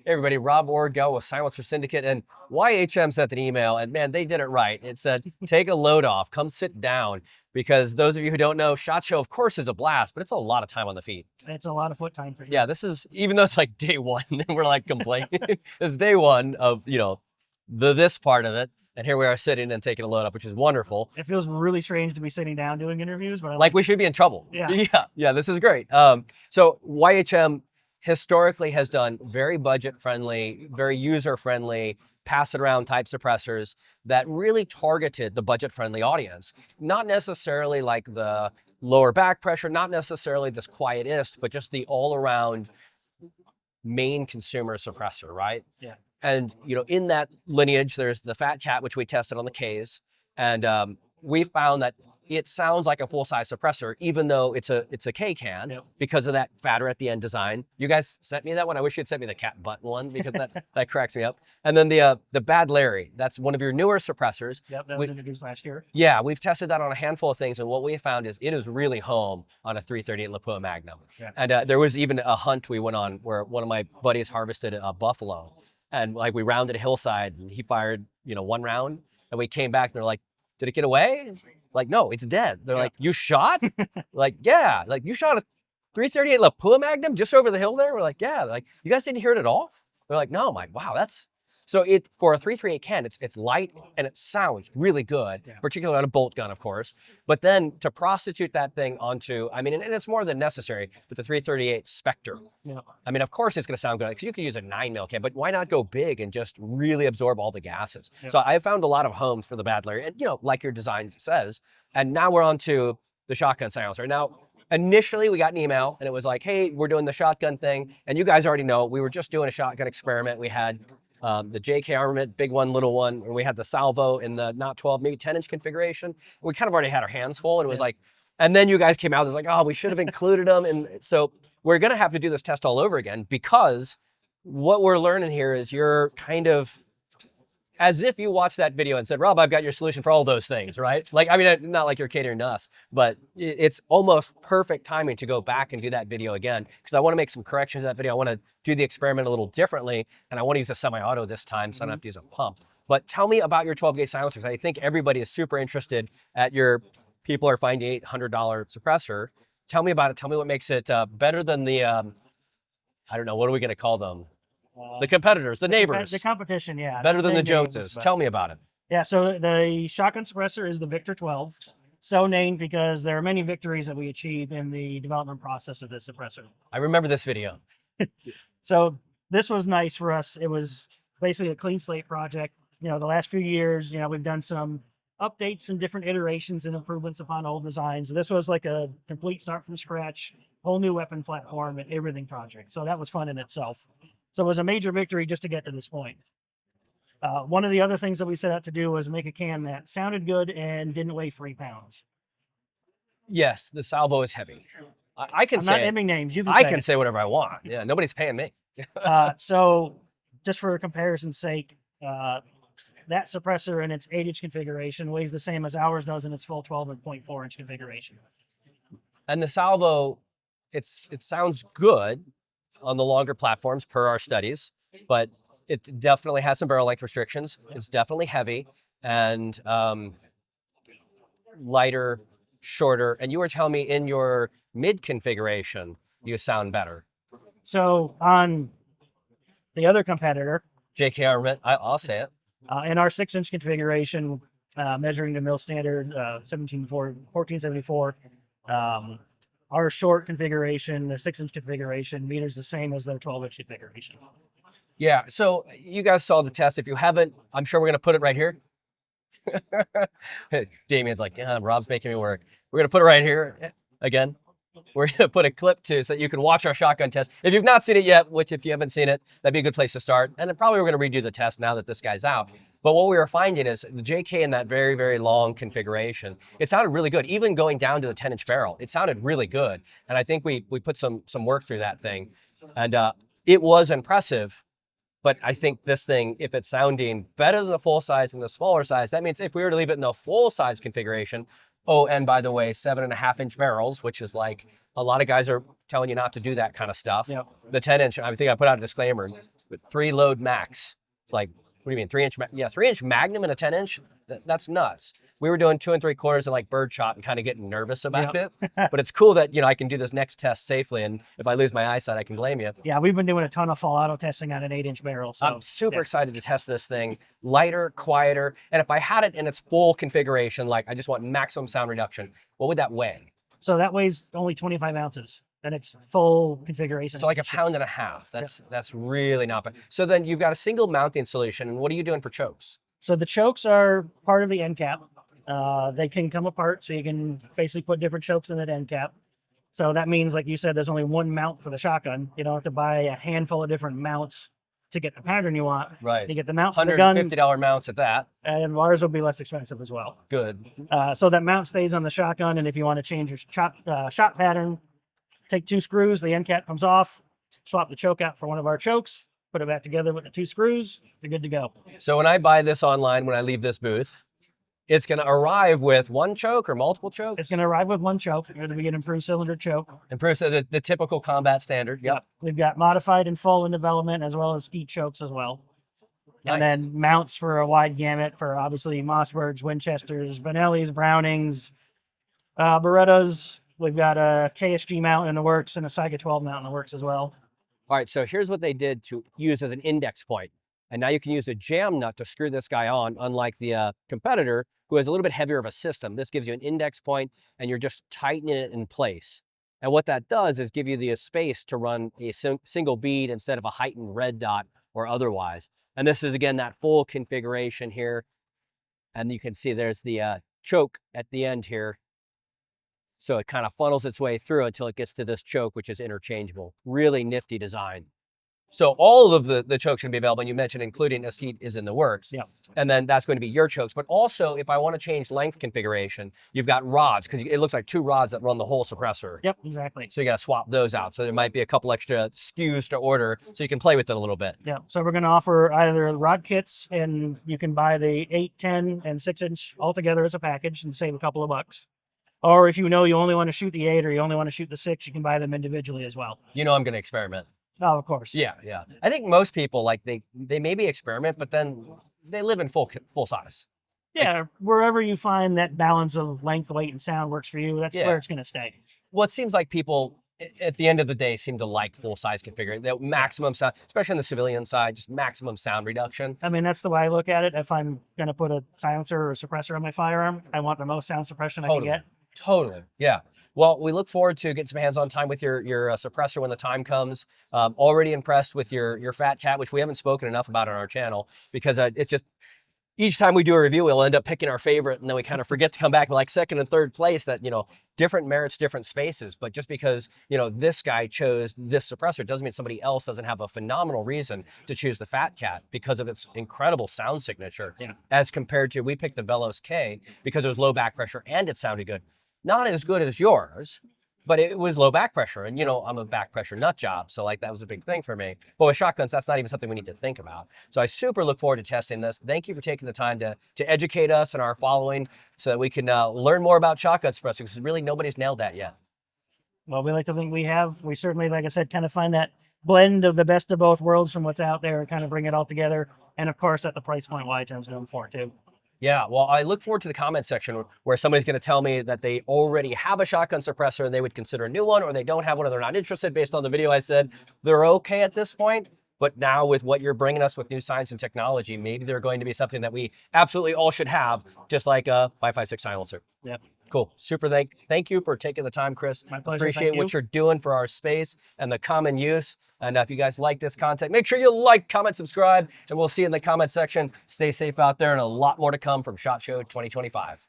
Hey everybody, Rob Orgel with Silencer Syndicate, and YHM sent an email, and man, they did it right. It said, take a load off, come sit down, because those of you who don't know, SHOT Show, of course, is a blast, but it's a lot of time on the feet. It's a lot of foot time for sure. Yeah, this is, even though it's like day one, and we're like complaining, it's day one of, this part of it, and here we are sitting and taking a load off, which is wonderful. It feels really strange to be sitting down doing interviews, but Like we should be in trouble. Yeah. Yeah, this is great. So YHM historically has done very budget friendly, very user friendly, pass it around type suppressors that really targeted the budget friendly audience. Not necessarily like the lower back pressure, not necessarily this quietist, but just the all around main consumer suppressor, right? Yeah. And in that lineage, there's the Fat Cat, which we tested on the Ks, and we found that it sounds like a full-size suppressor, even though it's a K can, Yep. because of that fatter at the end design. You guys sent me that one. I wish you'd sent me the cat button one, because that cracks me up. And then the Bad Larry, that's one of your newer suppressors. Yep, that was introduced last year. Yeah, we've tested that on a handful of things, and what we found is it is really home on a 338 Lapua Magnum. Yeah. And there was even a hunt we went on where one of my buddies harvested a buffalo, and like we rounded a hillside, and he fired one round, and we came back and they're like, did it get away? Like, no, it's dead. They're like, you shot? Like, yeah. Like, you shot a 338 Lapua Magnum just over the hill there? We're like, yeah. They're like, you guys didn't hear it at all? They're like, no. I'm like, wow, that's... So for a 338 can, it's light and it sounds really good, particularly on a bolt gun, of course. But then to prostitute that thing onto, I mean, and it's more than necessary, but the 338 Spectre. Yeah. I mean, of course it's going to sound good, because you can use a 9mm can, but why not go big and just really absorb all the gases? Yeah. So I found a lot of homes for the Bad Larry, and like your design says. And now we're on to the shotgun silencer. Now, initially we got an email and it was like, hey, we're doing the shotgun thing. And you guys already know, we were just doing a shotgun experiment. We had the JK armament, big one, little one, and we had the salvo in the not 12, maybe 10-inch configuration. We kind of already had our hands full, and it was like, and then you guys came out, it was like, oh, we should have included them. And so we're going to have to do this test all over again, because what we're learning here is you're kind of, as if you watched that video and said, Rob, I've got your solution for all those things, right? Like, I mean, not like you're catering to us, but it's almost perfect timing to go back and do that video again, because I want to make some corrections to that video. I want to do the experiment a little differently, and I want to use a semi-auto this time, so I don't have to use a pump. But tell me about your 12-gauge silencers. I think everybody is super interested at your, people are finding $800 suppressor. Tell me about it. Tell me what makes it better than the, I don't know, what are we going to call them? The competitors, the neighbors. The competition, yeah. Better than the Joneses. Tell me about it. Yeah, so the shotgun suppressor is the Victra 12. So named because there are many victories that we achieved in the development process of this suppressor. I remember this video. So this was nice for us. It was basically a clean slate project. The last few years, we've done some updates and different iterations and improvements upon old designs. This was like a complete start from scratch, whole new weapon platform and everything project. So that was fun in itself. So it was a major victory just to get to this point. One of the other things that we set out to do was make a can that sounded good and didn't weigh 3 pounds. Yes, the salvo is heavy. I can say. I'm not naming names. You can. I can say whatever I want. Yeah, nobody's paying me. So, just for comparison's sake, that suppressor in its 8-inch configuration weighs the same as ours does in its full 12.4-inch configuration. And the salvo, it sounds good on the longer platforms per our studies, but it definitely has some barrel length restrictions. It's definitely heavy and lighter, shorter. And you were telling me in your mid configuration, you sound better. So on the other competitor, JK Armament, I'll say it. In our 6-inch configuration, measuring the mill standard 1474, our short configuration, the 6-inch configuration, meters the same as their 12-inch configuration. Yeah, so you guys saw the test. If you haven't, I'm sure we're going to put it right here. Damien's like, yeah, Rob's making me work. We're going to put it right here again. We're going to put a clip too, so that you can watch our shotgun test. If you've not seen it yet, which if you haven't seen it, that'd be a good place to start. And then probably we're going to redo the test now that this guy's out. But what we were finding is the JK in that very, very long configuration, it sounded really good. Even going down to the 10-inch barrel, it sounded really good. And I think we put some work through that thing. And it was impressive. But I think this thing, if it's sounding better than the full size and the smaller size, that means if we were to leave it in the full size configuration, oh, and by the way, 7.5-inch barrels, which is like a lot of guys are telling you not to do that kind of stuff. Yep. The 10-inch, I think I put out a disclaimer. with 3 load max. It's like, what do you mean 3-inch? Yeah, 3-inch Magnum and a 10-inch. That's nuts. We were doing 2 3/4 and like birdshot and kind of getting nervous about it. But it's cool that, I can do this next test safely. And if I lose my eyesight, I can blame you. Yeah, we've been doing a ton of full auto testing on an 8-inch barrel. So I'm super excited to test this thing. Lighter, quieter. And if I had it in its full configuration, like I just want maximum sound reduction, what would that weigh? So that weighs only 25 ounces. And it's full configuration. So like a pound and a half. That's really not bad. So then you've got a single mounting solution. And what are you doing for chokes? So the chokes are part of the end cap. They can come apart, so you can basically put different chokes in that end cap. So that means, like you said, there's only one mount for the shotgun. You don't have to buy a handful of different mounts to get the pattern you want. Right. You get the mount for the gun. $150 mounts at that. And ours will be less expensive as well. Good. So that mount stays on the shotgun, and if you want to change your shot pattern, take 2 screws, the end cap comes off, swap the choke out for one of our chokes, put it back together with the 2 screws, you're good to go. So when I buy this online, when I leave this booth, it's going to arrive with 1 choke or multiple chokes? It's going to arrive with 1 choke. You're going to get an improved cylinder choke. Improved, so the typical combat standard. Yep. We've got modified and full in development, as well as skeet chokes as well. Nice. And then mounts for a wide gamut for obviously Mossbergs, Winchesters, Benellis, Brownings, Berettas. We've got a KSG mount in the works and a Saiga 12 mount in the works as well. All right, so here's what they did to use as an index point. And now you can use a jam nut to screw this guy on, unlike the competitor, who has a little bit heavier of a system. This gives you an index point, and you're just tightening it in place. And what that does is give you the space to run a single bead instead of a heightened red dot or otherwise. And this is, again, that full configuration here. And you can see there's the choke at the end here. So it kind of funnels its way through until it gets to this choke, which is interchangeable. Really nifty design. So all of the chokes can be available, and you mentioned including a seat is in the works. Yeah. And then that's going to be your chokes. But also, if I want to change length configuration, you've got rods, because it looks like 2 rods that run the whole suppressor. Yep, exactly. So you got to swap those out. So there might be a couple extra SKUs to order, so you can play with it a little bit. Yeah, so we're going to offer either rod kits, and you can buy the 8, 10, and 6-inch all together as a package and save a couple of bucks. Or if you know you only want to shoot the 8 or you only want to shoot the 6, you can buy them individually as well. You know I'm going to experiment. Oh, of course. Yeah. I think most people, like, they maybe experiment, but then they live in full size. Yeah, wherever you find that balance of length, weight, and sound works for you, that's where it's going to stay. Well, it seems like people, at the end of the day, seem to like full-size configuration. The maximum sound, especially on the civilian side, just maximum sound reduction. I mean, that's the way I look at it. If I'm going to put a silencer or a suppressor on my firearm, I want the most sound suppression I can get. Totally, yeah. Well, we look forward to getting some hands-on time with your suppressor when the time comes. Already impressed with your Fat Cat, which we haven't spoken enough about on our channel, because it's just, each time we do a review, we'll end up picking our favorite, and then we kind of forget to come back with like 2nd and 3rd place. That, different merits, different spaces. But just because, this guy chose this suppressor doesn't mean somebody else doesn't have a phenomenal reason to choose the Fat Cat because of its incredible sound signature. Yeah. As compared to, we picked the Velos K because it was low back pressure and it sounded good. Not as good as yours, but it was low back pressure. And, I'm a back pressure nut job. So like that was a big thing for me. But with shotguns, that's not even something we need to think about. So I super look forward to testing this. Thank you for taking the time to educate us and our following so that we can learn more about shotgun suppressors, because really nobody's nailed that yet. Well, we like to think we have. We certainly, like I said, kind of find that blend of the best of both worlds from what's out there and kind of bring it all together. And of course, at the price point YHM's known for too. Yeah, well, I look forward to the comment section where somebody's going to tell me that they already have a shotgun suppressor and they would consider a new one, or they don't have one or they're not interested based on the video I said. They're okay at this point, but now with what you're bringing us with new science and technology, maybe they're going to be something that we absolutely all should have, just like a 5.56 silencer. Yep. Cool. Super. Thank you for taking the time, Chris. My pleasure. Appreciate what you're doing for our space and the common use. And if you guys like this content, make sure you like, comment, subscribe, and we'll see you in the comment section. Stay safe out there, and a lot more to come from SHOT Show 2025.